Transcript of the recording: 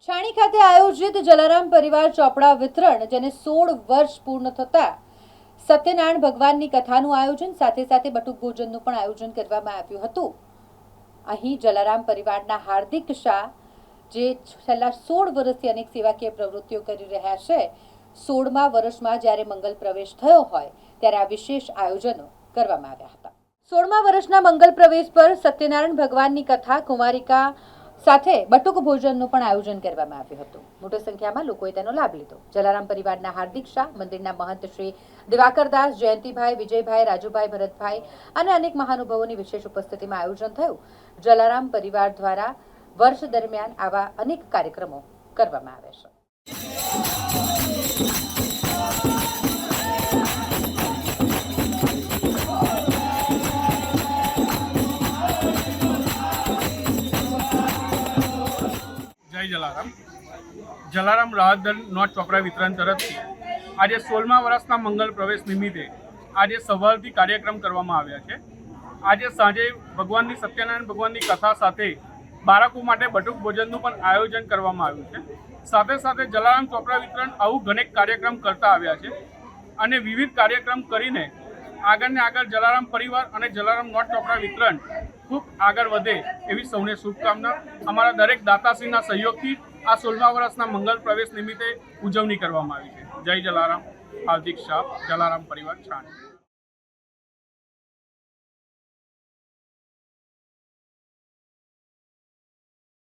છાણી ખાતે આયોજિત જલારામ પરિવાર ચોપડા વિતરણ, જેને 16 વર્ષ પૂર્ણ થતા સત્યનારાયણ ભગવાનની કથાનું આયોજન સાથે બટુક ભોજનનું પણ આયોજન કરવામાં આવ્યું હતું। અહીં જલારામ પરિવારના હાર્દિક શાહ, જે છેલ્લા 16 વર્ષથી અનેક સેવાકીય પ્રવૃત્તિઓ કરી રહ્યા છે, 16મા વર્ષમાં જ્યારે મંગલ પ્રવેશ થયો હોય ત્યારે આ વિશેષ આયોજનો કરવામાં આવ્યા હતા। 16મા વર્ષના મંગલ પ્રવેશ પર સત્યનારાયણ ભગવાનની કથા, કુમારિકા સાથે બટુક ભોજનનું પણ આયોજન કરવામાં આવ્યું હતું। મોટી સંખ્યામાં લોકોએ તેનો લાભ લીધો। જલારામ પરિવારના હાર્દિક શાહ, મંદિરના મહંત શ્રી દિવાકરદાસ, જયંતિભાઈ, વિજયભાઈ, રાજુભાઈ, ભરતભાઈ અને અનેક મહાનુભાવોની વિશેષ ઉપસ્થિતિમાં આયોજન થયું। જલારામ પરિવાર દ્વારા વર્ષ દરમિયાન આવા અનેક કાર્યક્રમો કરવામાં આવે છે। જય જલારામ। જલારામ રાહતદળ નોટ ચોપડા વિતરણ તરફથી આજે 16મા વર્ષના મંગલ પ્રવેશ નિમિત્તે આજે સવારથી કાર્યક્રમ કરવામાં આવ્યા છે। આજે સાંજે ભગવાનની સત્યનારાયણ ભગવાનની કથા સાથે બાળકો માટે બટુક ભોજનનું પણ આયોજન કરવામાં આવ્યું છે। સાથે જલારામ ચોપડા વિતરણ આવું ઘણેક કાર્યક્રમ કરતા આવ્યા છે અને વિવિધ કાર્યક્રમ કરીને આગળને આગળ જલારામ પરિવાર અને જલારામ નોટ ચોપડા વિતરણ ખૂબ આગળ વધે એવી સૌને શુભકામના। અમારા દરેક દાતાશ્રીના સહયોગથી આ 16મા વર્ષના મંગલ પ્રવેશ નિમિત્તે ઉજવણી કરવામાં આવી છે। જય જલારામ। હાર્દિક શાહ, જલારામ પરિવાર, છાણી।